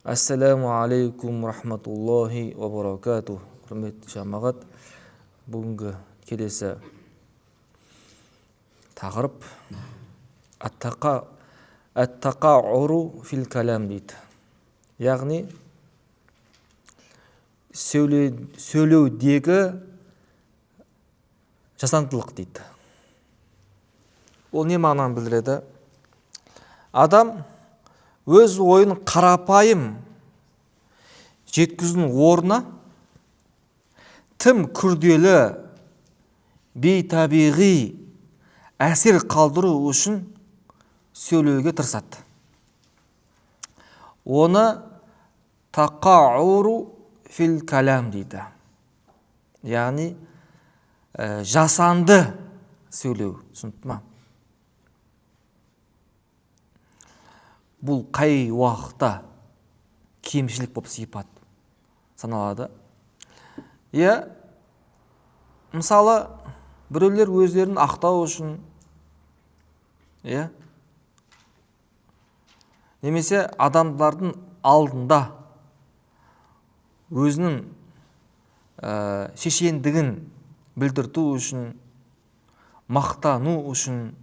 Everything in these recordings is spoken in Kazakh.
Ассаламу алейкум рахматуллахи ва баракатух. Құрметті жамағат, бүгінгі келесі тақырып ат-тақауру фил калам дейді. Яғни сөйлеудегі жасандылық дейді. Ол не мағынаны білдіреді? Адам өз ойын қарапайым жеткізудің орнына тым күрделі, бейтабиғи әсер қалдыру үшін сөйлеуге тырысады. Оны тақауру фил калам дейді. Яғни жасанды сөйлеу. Түсінікті ме? Бұл қай уақытта кемшілік болып сипат саналады. Мысалы, біреулер өздерін ақтау үшін, немесе адамдардың алдында өзінің шешендігін білдірту үшін, мақтану үшін,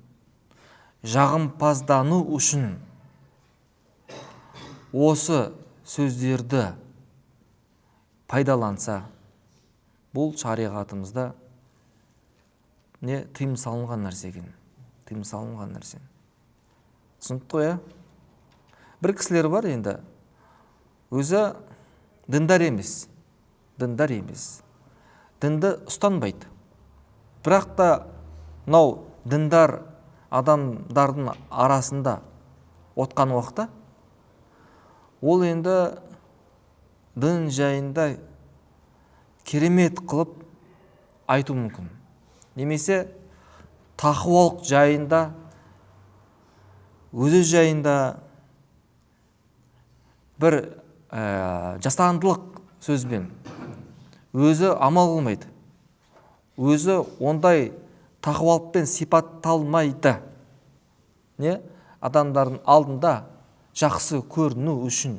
жағымпаздану үшін осы сөздерді пайдаланса, бұл шариғатымызда тыйым салынған нәрсе екен. Тыйым салынған нәрсе. Түсінікті қой, бір кісілер бар енді, өзі діндар емес. Дінді ұстанбайды. Бірақ та мынау діндар адамдардың арасында отқан уақытта ол енді дін жайында керемет қылып айту мүмкін. Немесе тақуалық жайында, өзі жайында бір жасандылық сөзбен өзі амал қылмайды. Өзі ондай тақуалықпен сипатталмайды. Адамдардың алдында жақсы көріну үшін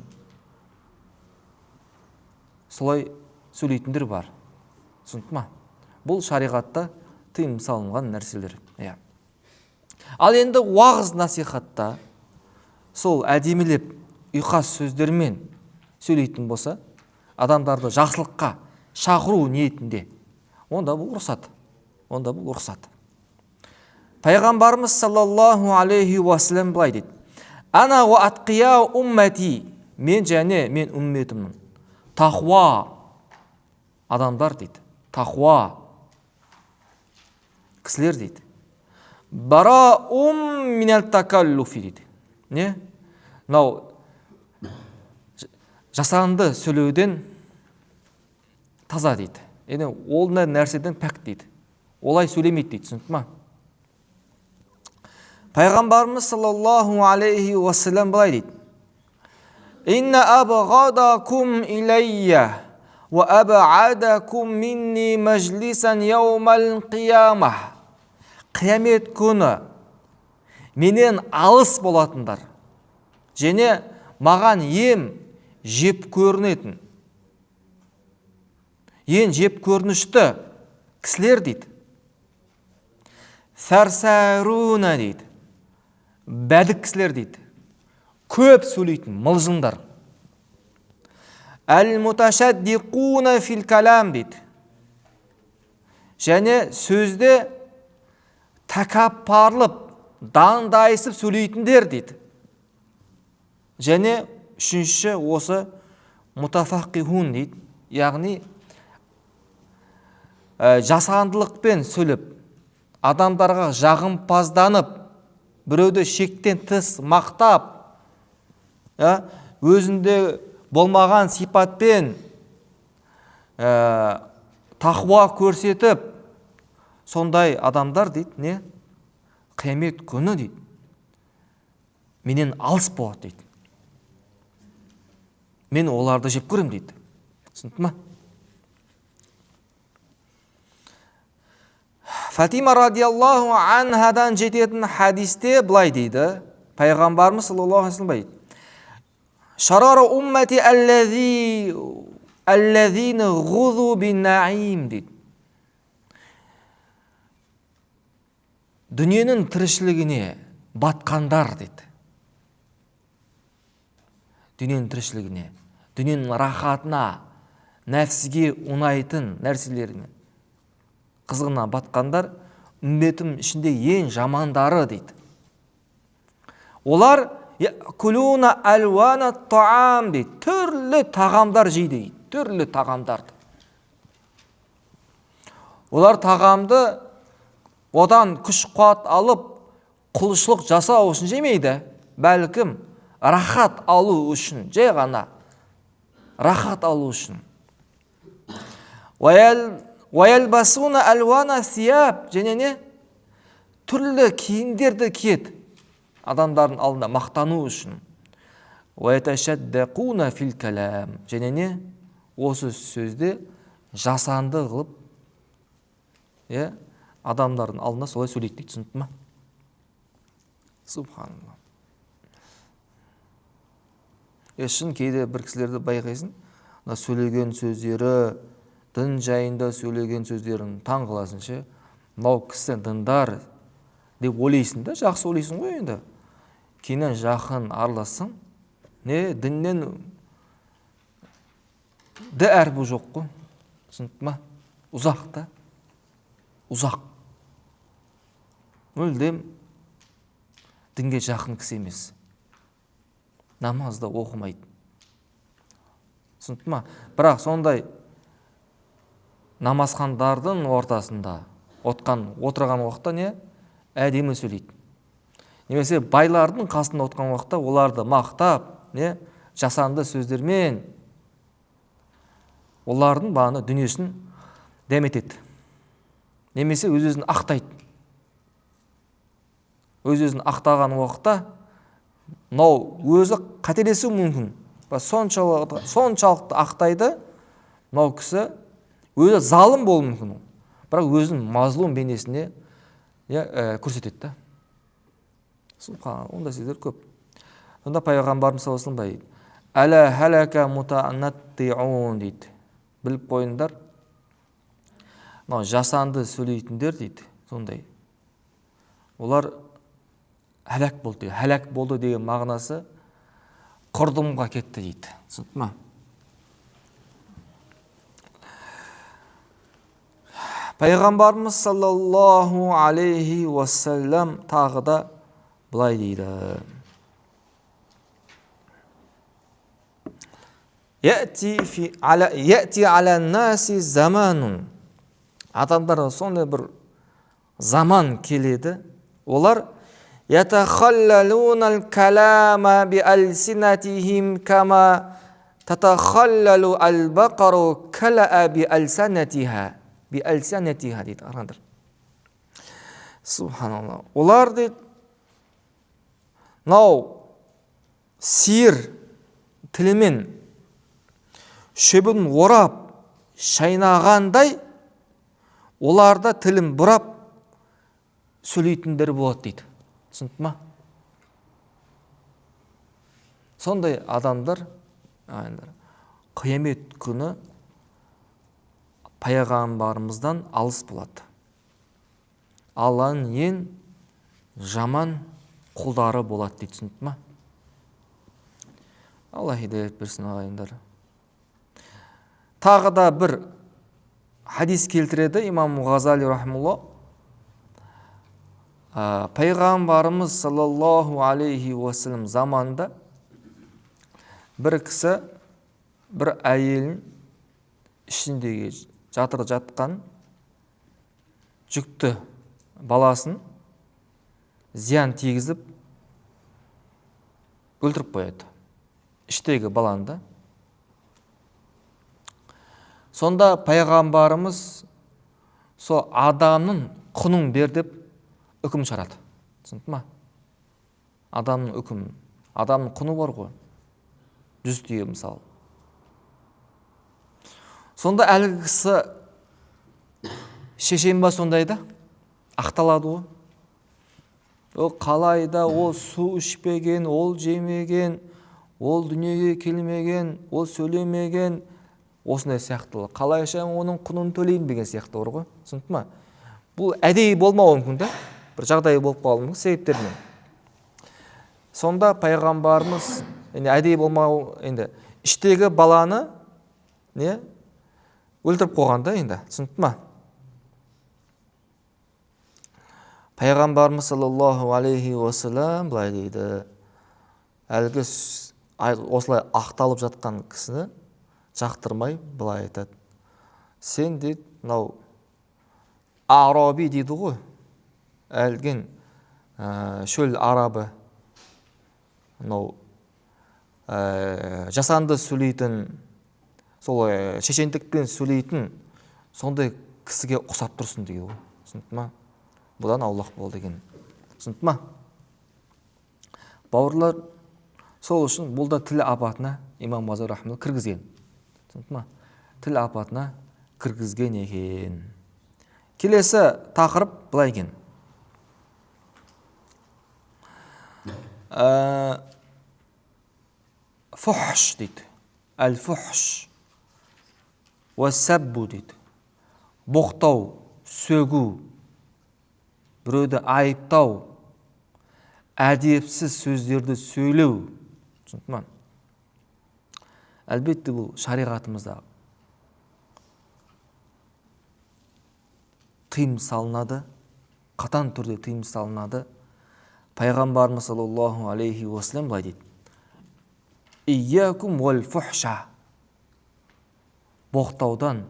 солай сөйлейтіндер бар. Түсінікті ме? Бұл шариғатта тыйым салынған нәрселер. Ал енді уағыз насихатта сол әдемілеп ұйқас сөздермен сөйлейтін болса, адамдарды жақсылыққа шақыру ниетінде, онда бұл рұқсат. Пайғамбарымыз саллаллаху алейхи уассалам былай дейді: Ана ва атқия уммати, мен және мен умметімнің тақуа адамдар дейді. Тақуа кісілер дейді. Бараум минал такаллуфи дейді. Мынау жасанды сөйлеуден таза дейді. Ол нәрседен пәк дейді. Олай сөйлемейді дейді. Түсінікті ме? Пайғамбарымыз саллаллаху алейхи уассалам былай дейді: Инна абғадакум илайя ва абғадакум минни мәжлисан яумал қияма. Қиямет күні менен алыс болатындар және маған жеп көрінетін, жеп көрінішті кісілер дейді. Сәрсәруна дейді. Бәдік кісілер дейді. Көп сөйлейтін мылжыңдар. Әл-муташаддиқуна фил калам дейді. Және сөзде тәкаппарлып, дандайсып сөйлейтіндер дейді. Және үшінші осы мутафақихун дейді. Яғни жасандылықпен сөйлеп, адамдарға жағымпазданып, біреуді шектен тыс мақтап, өзінде болмаған сипатпен тақуа көрсетіп, сондай адамдар дейді, қиямет күні дейді, менен алыс болады дейді. Мен оларды жеп көрем дейді. Түсінікті ме? Фатима радиаллаху анхадан жететін хадисте былай дейді. Пайғамбарымыз саллаллаху алейхи ва саллям Шарара уммати аллазина гузу бин наим дейді. Дүниенің тіршілігіне батқандар дейді. Дүниенің тіршілігіне, дүниенің рахатына, нәпсіге ұнайтын нәрселеріне қызығына батқандар үмметім ішінде ең жамандары дейді. Олар кулуна алвана таам дейді. Түрлі тағамдар жейді дейді. Түрлі тағамдарды. Олар тағамды одан күш қуат алып, құлшылық жасау үшін жемейді. Бәлкім рахат алу үшін, жай ғана рахат алу үшін. Ваялбасуна алвана сияб, және не? Түрлі киімдерді киеді. Адамдардың алдында мақтану үшін. Ваяташаддақуна фил калам, және не? Осы сөзде жасанды қылып, адамдардың алдында солай сөйлейді дейді, түсінді ма? Субханалла. Шын кейде бір кісілерді байқайсың, сөйлеген сөздері, дін жайында сөйлеген сөздерін таң қыласың ше. Мынау кісі діндар деп ойлайсың да, жақсы ойлайсың ғой енді. Кейіннен жақын аралассаң, діннен д әрбі жоқ қой. Түсінді ма? Ұзақ та. Ұзақ. Мүлдем дінге жақын кісі емес. Намазда оқымайды. Түсінді ма? Бірақ сондай намазхандардың ортасында отырған уақытта не? Әдемі сөйлейді. Немесе байлардың қасында отырған уақытта оларды мақтап, жасанды сөздермен олардың бағаны дүниесін дәметеді. Немесе өз-өзін ақтайды. Өз-өзін ақтаған уақытта өзі қателесу мүмкін. Соншалықты ақтайды, кісі өзі залым болуы мүмкін. Бірақ өзінің мазлум бейнесіне көрсетеді. Онда сөздер көп. Сонда пайғамбарымыз саллаллаху алейхи ва саллям Әлә хәләка мутааннаттиун дейді. Біліп қойыңдар, жасанды сөйлейтіндер дейді. Сондай. Олар хәләк болды. Хәләк болды деген мағынасы құрдымға кетті дейді. Түсінді ма? Пайғамбарымыз саллаллаху алейхи ва саллям тағы да былай дейді. Яти аля наси заманун. Адамдарға сондай бір заман келеді. Олар ятахаллалунал калама би алсинатихим кама татахаллалу ал-бақару калаа би алсанатиха дейді. Арғандар. Субханалла. Олар дейді, сиыр тілімен шөбін орап, шайнағандай, оларда тілін бұрап сөйлейтіндер болады дейді. Түсінді ма? Сондай адамдар қиямет күні пайғамбарымыздан алыс болады. Алланың ең жаман құлдары болады дейді. Түсінді ма? Алла хидаят берсін ағайындар. Тағы да бір хадис келтіреді имам Ғазали рахмулла. Пайғамбарымыз саллаллаху алейхи ва саллям заманында бір кісі бір әйелін ішіндегі жатқан жүкті баласын зиян тигізіп өлтіріп қояды. Іштегі баланы. Сонда пайғамбарымыз со адамның құнын бер деп үкім шығарады. Түсінді ма? Адамның үкімі. Адамның құны бар ғой. 100 түйе мысалы. Сонда әлгі кісі шешен ба сондайда? Ақталады ғой. Ол қалайда, ол су ішпеген, ол жемеген, ол дүниеге келмеген, ол сөйлемеген, осындай сияқты. Қалайша оның құнын төлеймін деген сияқты бар ғой. Түсінді ма? Бұл әдейі болмауы мүмкін да, бір жағдай болып қалуы мүмкін себептермен. Сонда пайғамбарымыз әдейі болмау, енді іштегі баланы не өлтіріп қойған да, енді түсінді ма? Пайғамбарымыз саллаллаху алейхи уассалам былай дейді: әлгі осылай ақталып жатқан кісіні жақтырмай былай айтады: сен дейді, мынау араби дейді ғой, әлген шөл арабы, мынау жасанды сөйлейтін, сол шешендікпен сөйлейтін сондай кісіге ұқсап тұрсын дейді ғой. Түсінді ма? Бұдан аулақ бол деген. Түсінді ма? Бауырлар, сол үшін бұл да тіл апатына имам Мазари рахмалла кіргізген. Түсінді ма? Тіл апатына кіргізген екен. Келесі тақырып былай екен: фухш дейді. Әл-фухш уәссәббу дейді. Боқтау, сөгу, біреуді айыптау, әдепсіз сөздерді сөйлеу. Түсінді ма? Әлбетте бұл шариғатымызда тыйым салынады, қатаң түрде тыйым салынады. Пайғамбарымыз саллаллаху алейхи уассалам былай дейді: Iyyakum wal fuhsha. Боқтаудан,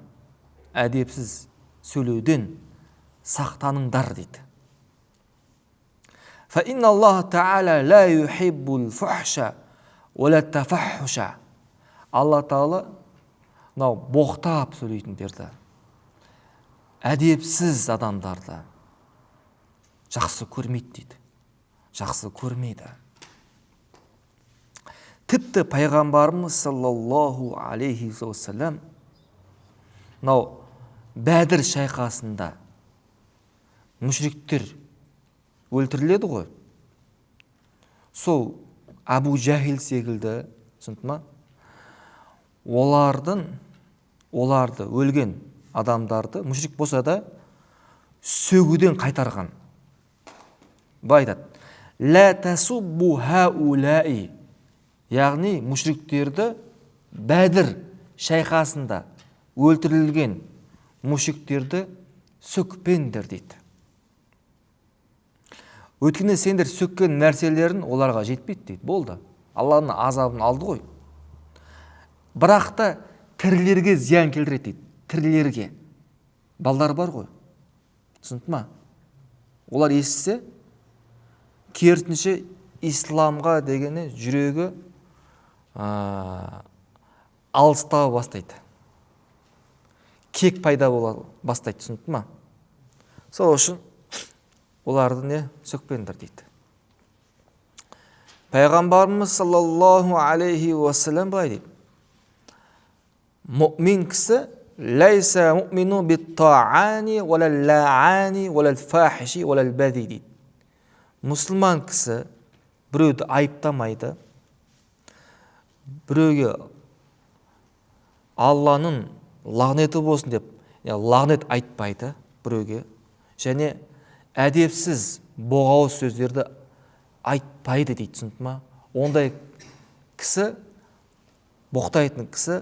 әдепсіз сөйлеуден сақтаныңдар дейді. Fa inna Allah ta'ala la yuhibbul fuhsha wa la tafahhusha. Алла Тағала мынау боқтап сөйлейтіндерді, әдепсіз адамдарды жақсы көрмейді дейді. Жақсы көрмейді. Тіпті пайғамбарымыз саллаллаху алейхи уассалам мынау Бәдір шайқасында мүшриктер өлтіріледі ғой. Сол Абу Жахил секілді, түсінді ма? Оларды өлген адамдарды мүшрик болса да сөгуден қайтарған. Былай айтады: Ла тасуббу хаулаи. Яғни мүшриктерді Бәдір шайқасында өлтірілген мүшриктерді сөкпеңдер дейді. Өйткені сендер сөккен нәрселерін оларға жетпейді дейді. Болды. Алланың азабын алды ғой. Бірақ та тірілерге зиян келтіреді дейді. Тірілерге. Балдар бар ғой. Түсінді ма? Олар естісе, керісінше исламға дегені жүрегі алыстау бастайды. Кек пайда бола бастайды, түсінді ма? Сол үшін оларды сөкпеңдер дейді. Пайғамбарымыз саллаллаху алейхи уассалам былай дейді: Мұъмин кісі лайса мұъмину бит-та'ани валал-ла'ани валал-фахиши валал-бади дейді. Мұсылман кісі біреуді айыптамайды, біреуге Алланың лағнеті болсын деп лағнет айтпайды біреуге, және әдепсіз боғауыз сөздерді айтпайды дейді. Түсінді ма? Ондай кісі, боқтайтын кісі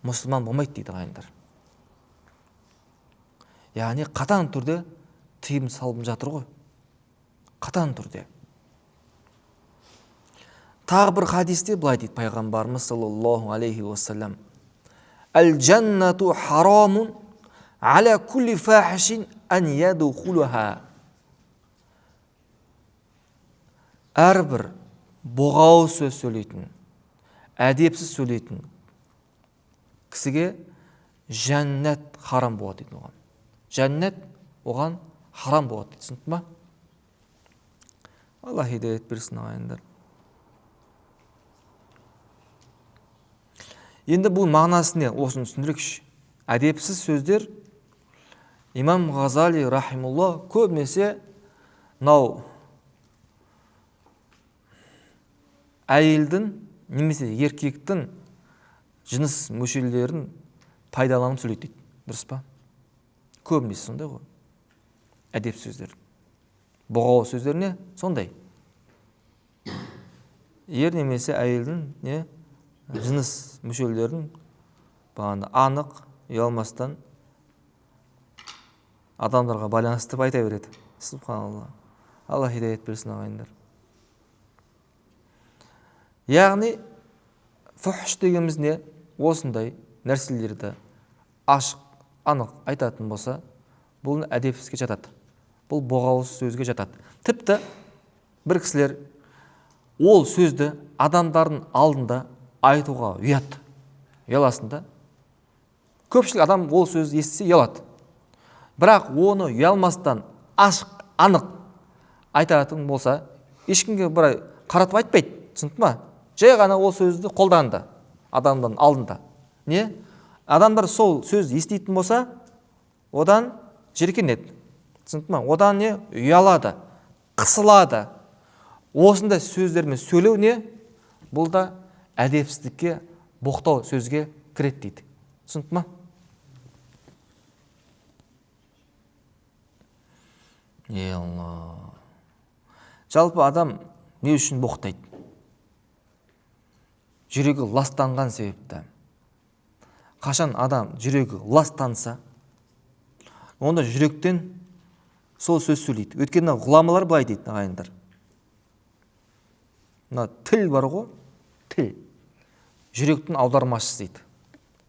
мұсылман болмайды дейді ағайындар. Яғни қатаң түрде тыйым салынып жатыр ғой. Қатаң түрде. Тағы бір хадисте былай дейді пайғамбарымыз саллаллаху алейхи уассалам: Әл-джаннату харамун аля кулли фахишин ан ядухулуха. Әрбір боғауыз сөз сөйлейтін, әдепсіз сөйлейтін кісіге жәннат харам болады дейді оған. Жәннат оған харам болады дейді. Түсінді ма? Алла хидаят берсін ағайындар. Енді бұл мағынасы не? Осыны түсіндірейікші. Әдепсіз сөздер имам Ғазали рахимулла көбінесе мынау әйелдің немесе еркектің жыныс мүшелерін пайдаланып сөйлейді дейді. Дұрыс па? Көбінесе сондай ғой. Әдеп сөздер. Бұғау сөздер не? Сондай. Ер немесе әйелдің не? Жыныс мүшелерін анық, ұялмастан адамдарға байланысты айта береді. Субханалла. Алла хидаят берсін ағайындар. Яғни фухш дегеніміз не? Осындай нәрселерді ашық, анық айтатын болса, бұл әдепсізге жатады. Бұл боғауыз сөзге жатады. Тіпті бір кісілер ол сөзді адамдардың алдында айтуға ұят. Ұяласында. Көпшілік адам ол сөзді естісе ұялады. Бірақ оны ұялмастан ашық, анық айтатын болса, ешкімге бір қаратып айтпайды. Түсінді ма? Жай ғана ол сөзді қолданды адамдардың алдында. Не? Адамдар сол сөзді еститін болса, одан жиіркенеді. Түсінді ма? Одан не? Ұялады, қысылады. Осындай сөздермен сөйлеу не? Бұл да әдепсіздікке, боқтау сөзге кіреді дейді. Түсінді ма? Алла. Жалпы адам не үшін боқтайды? Жүрегі ластанған себепті. Қашан адам жүрегі ластанса, онда жүректен сол сөз сөйлейді. Өйткені ғұламалар былай дейді, ағайындар. Тіл бар ғой, тіл. Жүректің аудармашысы дейді.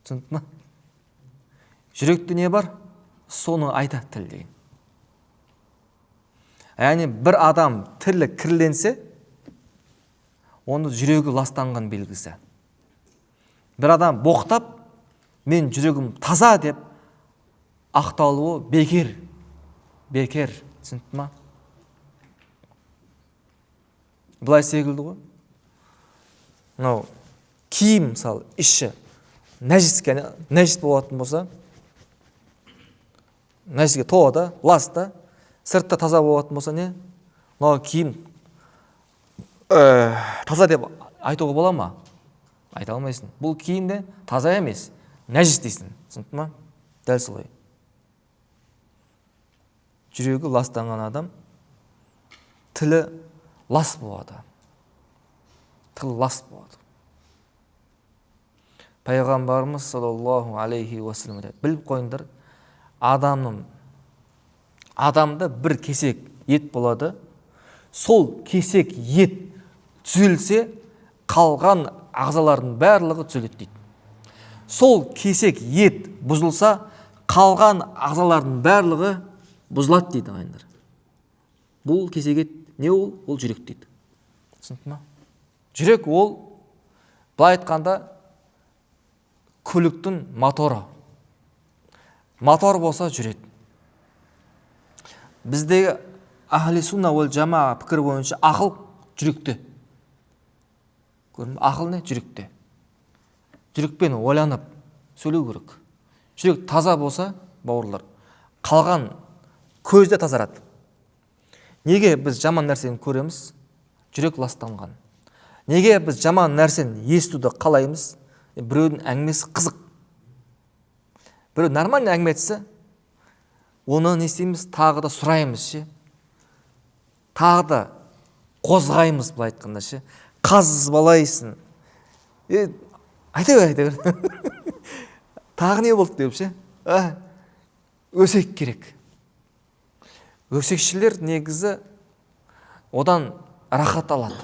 Түсінді ме? Жүректе не бар? Соны айтады тіл деген. Яғни бір адам тілі кірленсе, оны жүрегі ластанған белгісі. Бір адам боқтап, мен жүрегім таза деп ақталуы бекер. Бекер, түсінді ма? Бұлай секілді ғой. Киім, мысалы, іші нәжіс болатын болса, нәжіске толы, ласта, сыртта таза болатын болса не? Киім таза деп айтуға бола ма? Айта алмайсың. Бұл киім де таза емес, нәжіс дейсің. Түсінді ма? Дәл солай. Жүрегі ластанған адам тілі лас болады. Тілі лас болады. Пайғамбарымыз саллаллаху алейхи уассалам айтады. Біліп қойыңдар, адамда бір кесек ет болады. Сол кесек ет түзелсе, қалған ағзалардың барлығы түзеледі дейді. Сол кесек ет бұзылса, қалған ағзалардың барлығы бұзылады дейді ағайындар. Бұл кесек ет не ол? Ол жүрек дейді. Түсінді ма? Жүрек ол, былай айтқанда, көліктің моторы. Мотор болса жүреді. Біздегі ахли сунна уал жамаа пікір бойынша ақыл жүректе. Ақыл не? Жүректе. Жүрекпен ойланып сөйлеу керек. Жүрек таза болса, бауырлар, қалған көзде тазарады. Неге біз жаман нәрсені көреміз? Жүрек ластанған. Неге біз жаман нәрсені естуді қалаймыз? Біреудің әңгімесі қызық. Біреу нормальный әңгіме айтса, оны не істейміз? Тағы да сұраймыз ше. Тағы да қозғаймыз, былай айтқанда ше. Қазбалайсың. Айта бер. Тағы не болды деп ше. Өсек керек. Өсекшілер негізі одан рахат алады.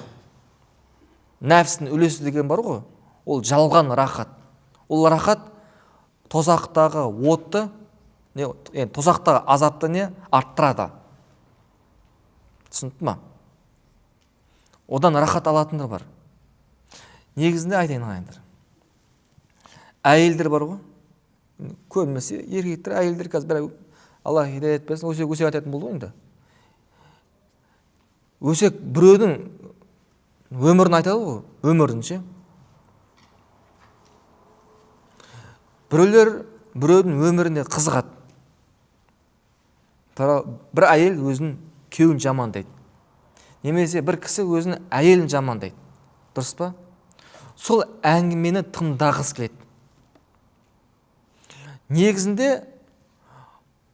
Нәпсінің үлесі деген бар ғой, ол жалған рахат. Ол рахат тозақтағы отты, тозақтағы азапты не арттырады. Түсінді ма? Одан рахат алатындар бар. Негізінде айтайын ағайындар. Әйелдер бар ғой. Көбінесе еркектер, әйелдер қазір бір Алла хидаят берсін, өсек айтатын болды ғой енді. Өсек біреудің өмірін айтады ғой, өмірін ше. Біреулер біреудің өміріне қызығады. Бір әйел өзінің күйеуін жамандайды. Немесе бір кісі өзінің әйелін жамандайды. дұрыс па? Сол әңгімені тыңдағысы келеді. Негізінде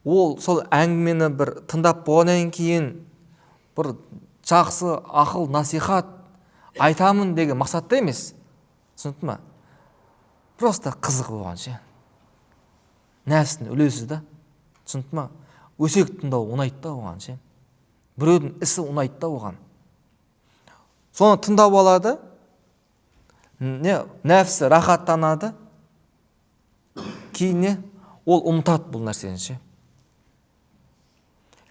ол сол әңгімені бір тыңдап болғаннан кейін бір жақсы ақыл насихат айтамын деген мақсатта емес. Түсіндің ме? Просто қызық болған ше. Нәпсін үлесіз да. Түсіндің ме? Өсек тыңдау ұнайды да оған ше. Біреудің ісі ұнайды да оған. Соны тыңдап алады. Нәпсі рахаттанады. Кейін ол ұмытады бұл нәрсені ше.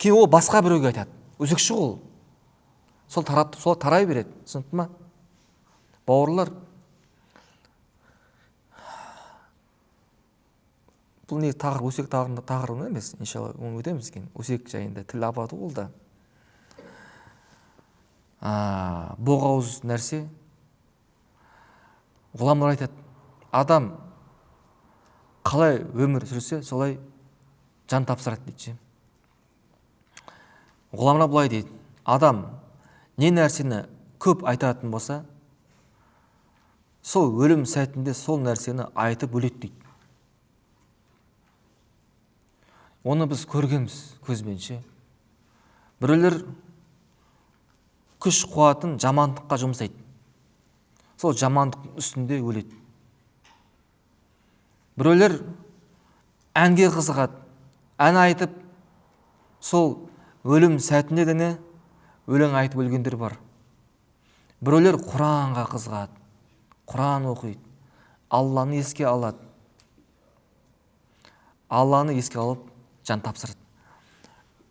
Кейін ол басқа біреуге айтады. Өсекші ол. Сол тарай береді. Түсіндің ме? Бауырлар, бұл не тағыр, өсек тағыры емес, иншалла оны өтеміз екен. Өсек жайында тіл абады ол да. Боғауыз нәрсе. Ғұламалар айтады, адам қалай өмір сүрсе, солай жан тапсырады дейді. Ғұламалар бұлай дейді, адам не нәрсені көп айтатын болса, сол өлім сәтінде сол нәрсені айтып өледі дейді. Оны біз көргенбіз көзбенше. Біреулер күш қуатын жамандыққа жұмсайды. Сол жамандықтың үстінде өледі. Біреулер әнге қызығады. Ән айтып, сол өлім сәтінде де өлең айтып өлгендер бар. Біреулер Құранға қызығады. Құран оқиды. Алланы еске алады. Алланы еске алып жан тапсырады.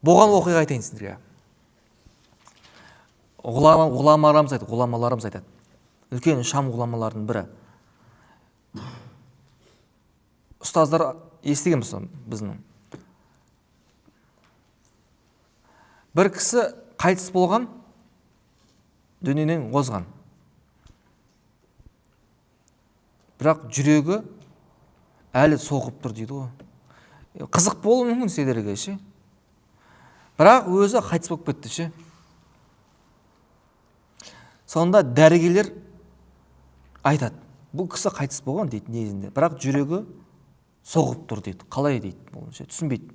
Болған оқиға айтайын сіздерге. Ғұламаларымыз айтады. Үлкен Шам ғұламаларының бірі. Ұстаздар естіген біздің. Бір кісі қайтыс болған, дүниеден озған. Бірақ жүрегі әлі соғып тұр дейді ғой. Қызық болуы мүмкін сендерге ше. Бірақ өзі қайтыс болып кетті ше. Сонда дәрігерлер айтады, бұл кісі қайтыс болған дейді негізінде, бірақ жүрегі соғып тұр дейді. Қалай дейді, бұл ше түсінбейді.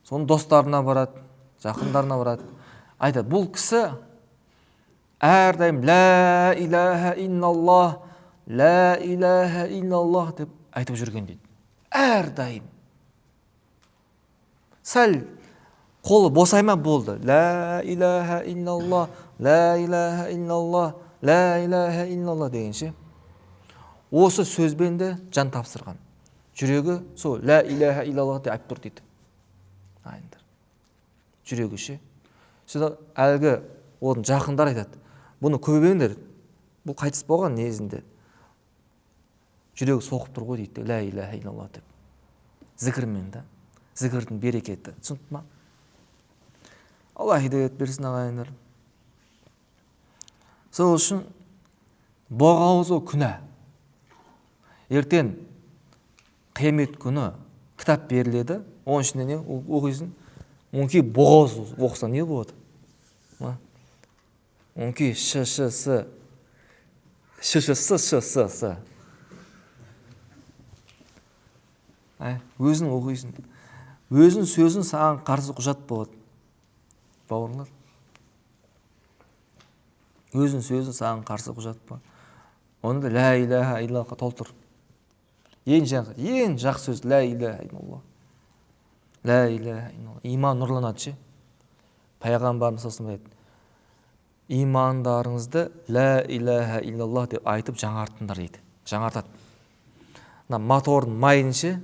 Соның достарына барады, жақындарына барады. Айтады, бұл кісі әрдайым ла илаха илlalloh, ла илаха илlalloh деп айтып жүрген дейді. Әрдайым. Сәл қолы босайма болды. Ла илаха илlalloh, ла илаха илlalloh, ла илаха илlalloh дегенше. Осы сөзбен де жан тапсырған. Жүрегі сол ла илаха илlalloh деп айтып тұр дейді. Айындар. Жүрегі ше. Сонда әлгі оның жақындар айтады. Бұны көбейіңдер. Бұл қайтыс болған негізінде. Жүрегі соғып тұр ғой дейді. Ла илаха илlalloh деп. Зікірмен да. Зікірдің берекеті. Түсінді ма? Алла хидаят берсін ағайындар. Сол үшін боғауызу күнә. Ертең қиямет күні кітап беріледі. Оның ішінде не оқисың? Онки боғауыз оқыса не болады? Онки ш-ш-с. Ш-ш-с-ш-с-с. Өзің оқисың. Өзің сөзін саған қарсы құжат болады. Бауырлар. Өзің сөзін саған қарсы құжат болады. Оны да ла илаха илlallohқа толтыр. Ең жақсы сөз ла илаха илlalloh. Ла илаха илlalloh. Иман нұрланады ше. Пайғамбарымыз айтады. Имандарыңызды ла илаха илlalloh деп айтып жаңартыңдар дейді. Жаңартады. Мотордың майын ше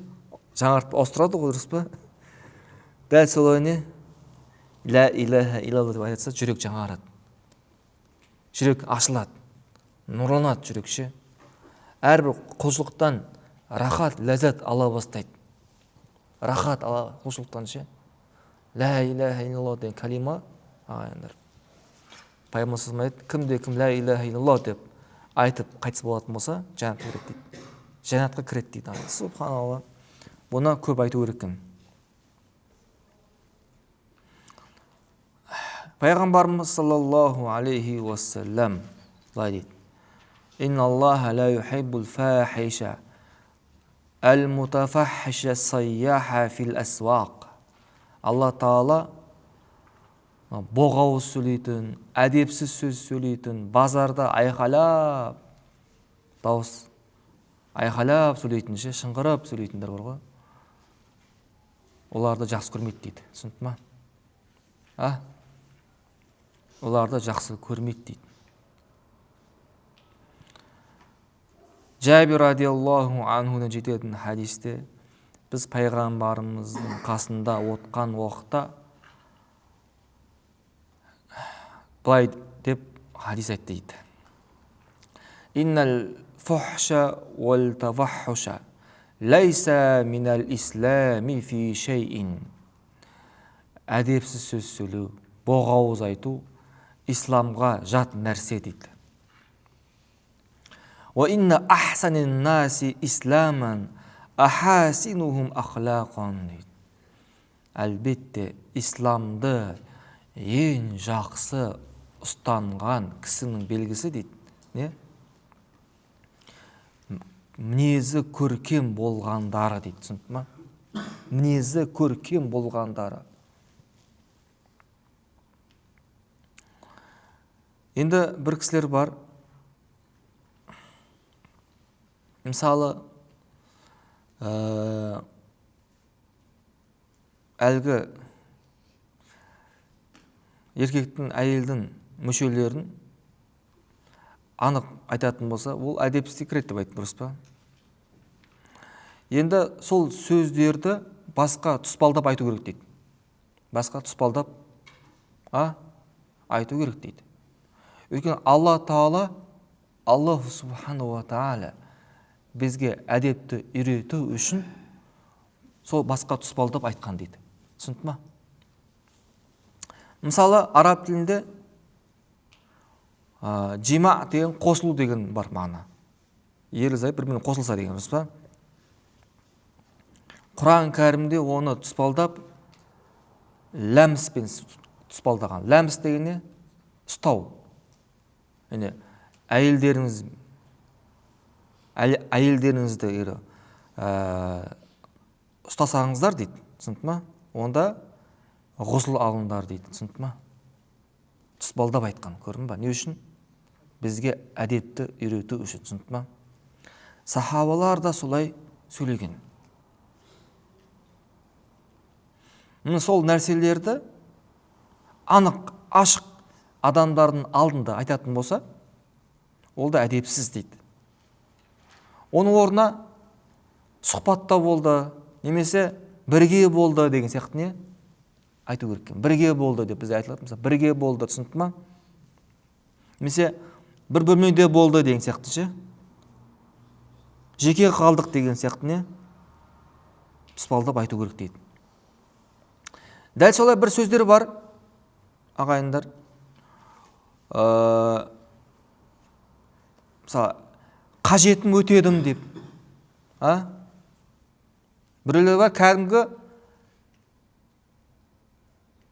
жаңартып ауыстырады ғой, дұрыс па? Дәл солай не? Ла илаха илlalloh деп айтса, жүрек жаңарады. Жүрек ашылады. Нұрланады жүрек ше. Әрбір құлшылықтан рахат, ләззат ала бастайды. Рахат ала құлшылықтан ше. Ла илаха илlalloh деген калима, ағайындар. Пайғамбарымыз айтады, кімде-кім ла илаха илlalloh деп айтып қайтыс болатын болса, жәннатқа кіреді дейді. Жәннатқа кіреді дейді. Субханалла. Бұны көп айту керек екен. Пайғамбарымыз саллаллаху алейхи уассалам былай дейді: инналлаха ла юхиббул фахиша әл-мутафахиша сайяха фил асвақ. Алла Тағала боғауыз сөйлейтін, әдепсіз сөз сөйлейтін, базарда айқайлап, дауыс айқайлап сөйлейтін, шыңғырып сөйлейтіндер бар ғой, оларды жақсы көрмейді дейді. Түсінді ма? Оларды жақсы көрмейді дейді. Жәбир радиаллаху анхудан жететін хадисте біз пайғамбарымыздың қасында отқан уақытта былай деп хадис айтты дейді: иннал фухша вал таваххуша лайса минал ислами фи шейин. Әдепсіз сөз сөйлеу, боғауыз айту исламға жат нәрсе дейді. Ва инна ахсанин наси исламан ахасинухум ахлақан дейді. Әлбетте исламды ең жақсы ұстанған кісінің белгісі дейді. Не? Мінезі көркем болғандары дейді. Түсінді ма? Мінезі көркем болғандары. Енді бір кісілер бар, мысалы әлгі еркектің, әйелдің мүшелерін анық айтатын болса, ол әдепсіздік кіреді деп айтты, дұрыс па? Енді сол сөздерді басқа тұспалдап айту керек дейді. Басқа тұспалдап айту керек дейді. Өйткені Алла Тағала, Аллаху субхану ва тағала бізге әдепті үйрету үшін сол басқа тұспалдап айтқан дейді. Түсінді ма? Мысалы, араб тілінде жима деген қосылу деген бар мағына. Ерлі-зайып бір-біріне қосылса деген, дұрыс па? Құран кәрімде оны тұспалдап ләмспен тұспалдаған. Ләмс деген не? Ұстау. Әйелдеріңізді ұстасаңыздар дейді. Түсінді ма? Онда ғұсыл алыңдар дейді. Түсінді ма? Тұспалдап айтқан, көрдің ба? Не үшін? Бізге әдепті үйрету үшін. Түсінді ма? Сахабалар да солай сөйлеген. Сол нәрселерді анық, ашық адамдардың алдында айтатын болса, ол да әдепсіз дейді. Оның орнына сұхбатта болды, немесе бірге болды деген сияқты не айту керек. Бірге болды деп біз айтылады. Мысалы, бірге болды, түсінді ма? Немесе бір бөлмеде болды деген сияқты ше. Жеке қалдық деген сияқты не тұспалдап айту керек дейді. Дәл солай бір сөздер бар, ағайындар. Мысалы, қажетім өтедім деп. Біреулер бар, кәдімгі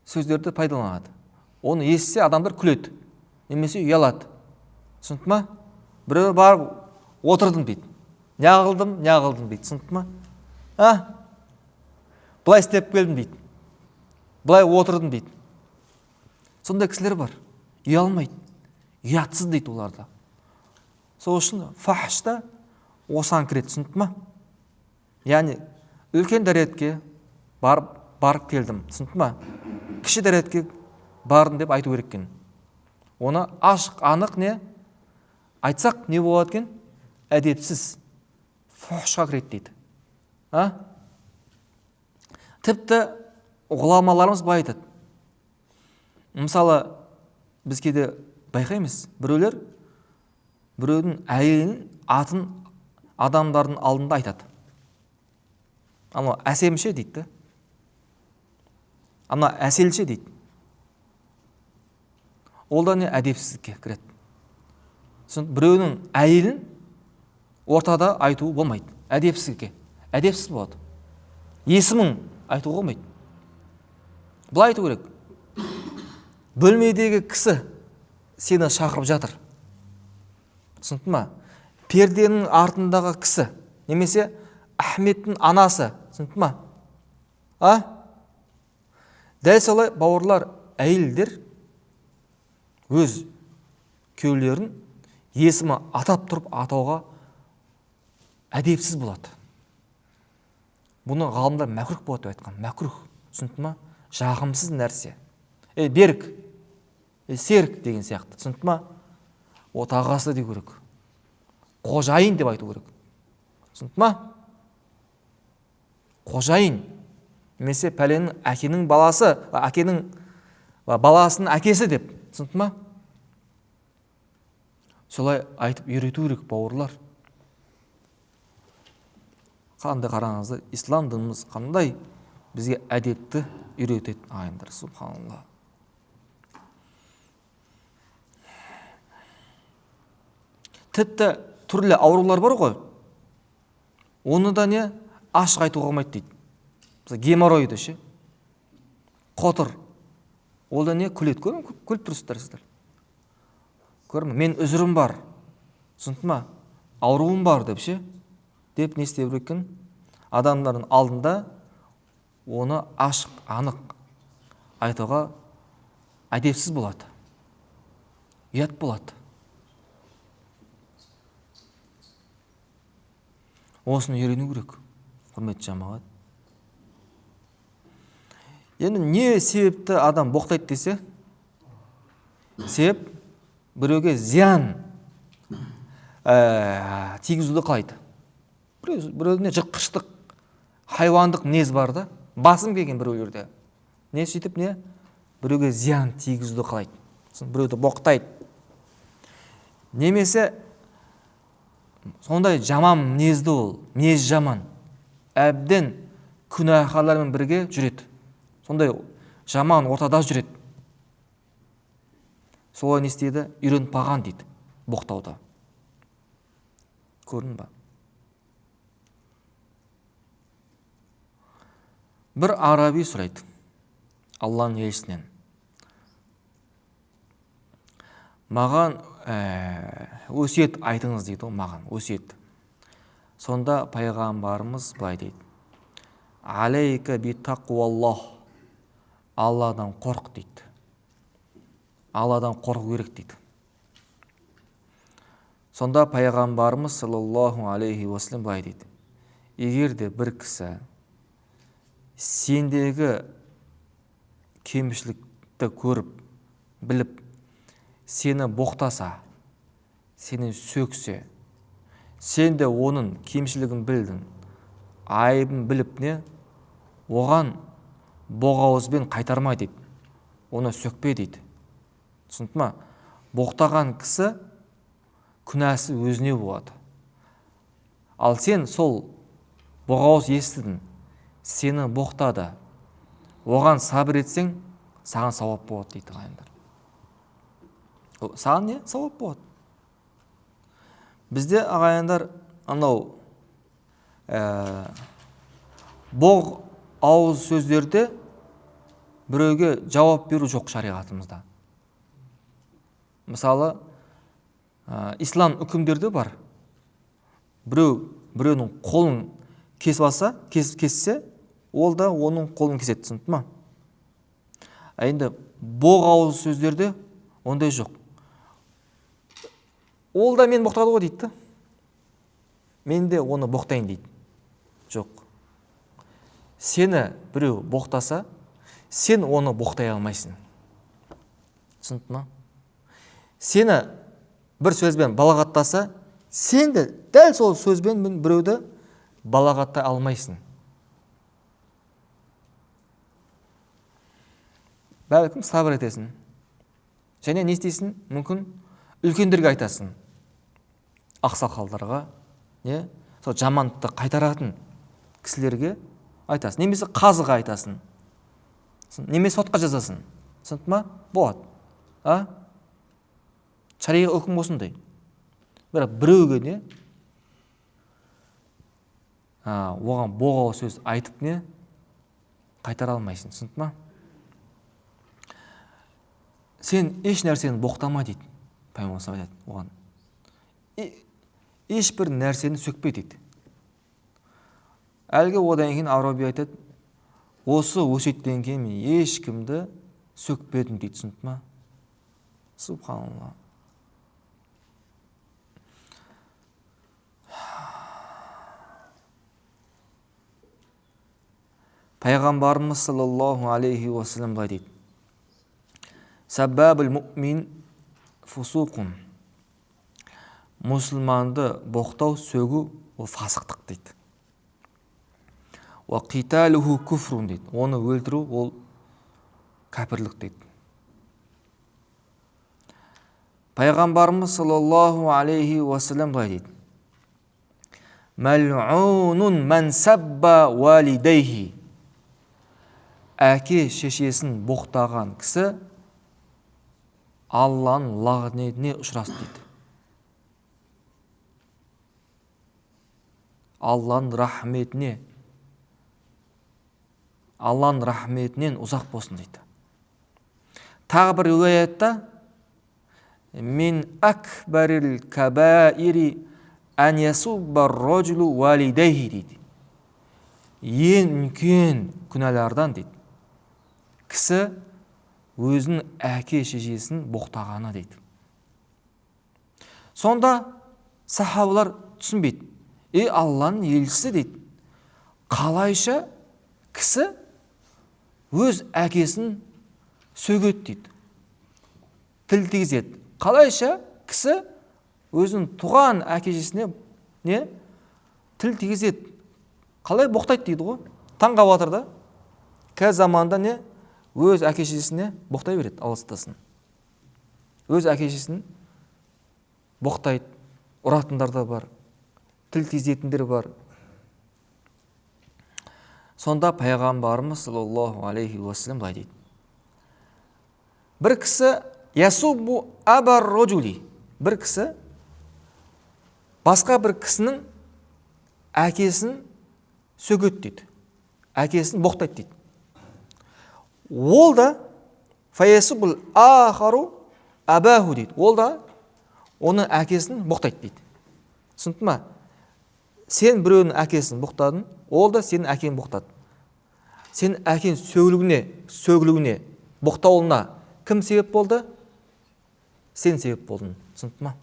сөздерді пайдаланады. Оны естісе адамдар күледі, немесе ұялады. Түсінді ма? Біреулер бар, отырдым дейді. Неғылдым дейді. Түсінді ма? Бұлай істеп келдім дейді. Бұлай отырдым дейді. Сондай кісілер бар. Ұялмайды, ұятсыз дейді оларда. Сол үшін фахшта осыған кіреді, түсінді ма? Яғни үлкен дәретке барып келдім, түсінді ма? Кіші дәретке бардым деп айту керек екен. Оны ашық, анық не айтсақ не болады екен? Әдепсіз, фахшқа кіреді дейді. Тіпті ғұламаларымыз былай айтады. Мысалы, біз кейде байқаймыз, біреудің әйелінің атын адамдардың алдында айтады. Ана әсемше дейді. Ана әселше дейді. Ол да не әдепсіздікке кіреді. Біреудің әйелін ортада айтуы болмайды. Әдепсіздікке. Әдепсіз болады. Есімін айтуға болмайды. Бұлай айту керек. Бөлмедегі кісі сені шақырып жатыр. түсіндің ма? Перденің артындағы кісі, немесе Ахметтің анасы, түсіндің ма? Дәл солай бауырлар, әйелдер өз күйеулерін есімі атап тұрып атауға әдепсіз болады. Бұны ғалымдар мәкрух болады деп айтқан. Мәкрух, түсіндің ма? Жағымсыз нәрсе. Берік, серік деген сияқты, түсіндің ма? Отағасы деу керек. Қожайын деп айту керек. Түсіндің ма? Қожайын. Немесе пәленің әкенің баласы, әкенің баласының әкесі деп. Түсіндің ма? Солай айтып үйрету керек, бауырлар. Қандай қараңызды, ислам дініміз қандай бізге әдепті үйретеді, ағайындар, субханалла. Тіпті түрлі аурулар бар ғой. Оны да не ашық айтуға болмайды дейді. Мысалы, геморройды ше. Қотыр. Ол да не күледі, күліп тұрсыздар сіздер. Көрме, мен үзірім бар. Түсіндің ма? Ауруым бар деп ше. Деп не істеу керек екен? Адамдардың алдында оны ашық, анық айтуға әдепсіз болады. Ұят болады. Осыны үйрену керек, құрметті жамағат. Енді не себепті адам боқтайды десе, себеп біреуге зиян тигізуді қалайды. Біреуіне жыртқыштық, хайуандық мінез бар да, басым келген біреулерде. Не сөйтіп не? Біреуге зиян тигізуді қалайды. Біреуді боқтайды. Немесе сондай жаман мінезді ол, мінез жаман. Әбден күнәһарлармен бірге жүреді. Сондай жаман ортада жүреді. Солай не істейді? Үйреніп қалған дейді, боқтауда. Көрдің ба? Бір араби сұрайды Алланың елшісінен. Маған өсиет айтыңыз дейді, маған өсиет. Сонда пайғамбарымыз былай дейді: алейка би тақуаллах, Алладан қорқ дейді. Алладан қорқу керек дейді. Сонда пайғамбарымыз саллаллаху алейхи уассалам былай дейді: егер де бір кісі сендегі кемшілікті көріп, біліп, сені боқтаса, сені сөксе, сен де оның кемшілігін білдің, айыбын біліп не, оған боғауызбен қайтарма дейді, оны сөкпе дейді. Түсінді ма? Боқтаған кісі күнәсі өзіне болады. Ал сен сол боғауыз естідің, сені боқтады, оған сабыр етсең, саған сауап болады дейді ағайындар. Саған не? Сауап болады. Бізде ағайындар анау боқ ауыз сөздерде біреуге жауап беру жоқ шариғатымызда. Мысалы, ислам үкімдерде бар. Біреудің қолын кессе, ол да оның қолын кеседі, түсінді ма? Енді боқ ауыз сөздерде ондай жоқ. Ол да мен боқтады ғой дейді. Мен де оны боқтайын дейді. Жоқ. Сені біреу боқтаса, сен оны боқтай алмайсың. Түсінді ма? Сені бір сөзбен балағаттаса, сен де дәл сол сөзбен біреуді балағаттай алмайсың. Бәлкім сабыр етесің. Және не істейсің? Мүмкін үлкендерге айтасың. Ақсақалдарға, сол жамандықты қайтаратын кісілерге айтасың. Немесе қазыға айтасың. Немесе сотқа жазасың. Түсінді ма? Болады. Шариғат үкім осындай. Бірақ біреуге не? Оған боғау сөз айтып не? Қайтара алмайсың. Түсінді ма? Сен еш нәрсені боқтама дейді. Пайғамбар айтады оған. ешбір нәрсені сөкпе дейді. Әлгі одан кейін Араби айтады, осы өсиеттен кейін мен ешкімді сөкпедім дейді, түсінді ма? Субханалла. Пайғамбарымыз саллаллаху алейхи уассалам былай дейді: Саббабул муъмин фусуқун. Мұсылманды боқтау, сөгу ол фасықтық дейді. Ва қиталуху куфрун дейді. Оны өлтіру ол кәпірлік дейді. Пайғамбарымыз саллаллаху алейхи уассалам былай дейді: Мал'унун ман сабба валидейхи. Әке шешесін боқтаған кісі Алланың лағнетіне ұшырасты дейді. Алланың рахметінен ұзақ болсын дейді. Тағы бір риwayatта Мин акбарил кабаири ан ясубба ар-раджулу валидейхи дейді. Ең үлкен күнәлардан дейді, кісі өзінің әке шешесін боқтағаны дейді. Сонда сахабалар түсінбейді. Алланың елшісі дейді, қалайша кісі өз әкесін сөгеді дейді, тіл тигізеді. Қалайша кісі өзінің туған әке шешесіне тіл тигізеді, қалай боқтайды дейді ғой. Таң қалып жатыр да. Қазір заманда өз әке шешесіне боқтай береді, алыстасын. Өз әке шешесін боқтайды, ұратындар да бар, тіл тигізетіндер бар. Сонда пайғамбарымыз саллаллаху алейхи уассалам былай дейді: Бір кісі ясуббу абар раджули. Бір кісі басқа бір кісінің әкесін сөгеді дейді, әкесін боқтайды дейді. Ол да фаясуббул ахару абаху дейді. Ол да оның әкесін боқтайды дейді. Түсінді ма? Сен біреудің әкесін боқтадың, ол да сенің әкені боқтады. Сенің әкең сөгілуіне, боқтауына кім себеп болды? Сен себеп болдың. Түсінді ма?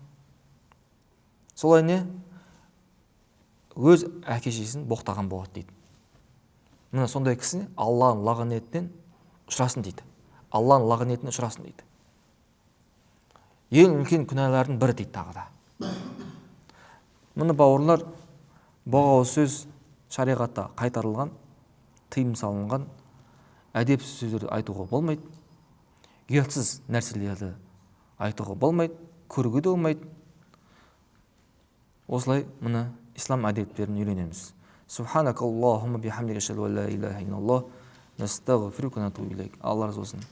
Солай өз әке шешесін боқтаған болады дейді. Мына сондай кісі Алланың лағнетінен ұшырасын дейді. Алланың лағнетіне ұшырасын дейді. Ең үлкен күнәлардың бірі дейді тағы да. Мұны бауырлар, боғау сөз шариғатта қайтарылған, тыйым салынған, әдепсіз сөздерді айтуға болмайды. Ұятсыз нәрселерді айтуға болмайды, көруге де болмайды. Осылай мұны ислам әдептерін үйренеміз. Субханакаллахумма бихамдика ашһаду ан ла илаха илlalloh, настағфирука ва натубу илейк. Алла разы болсын.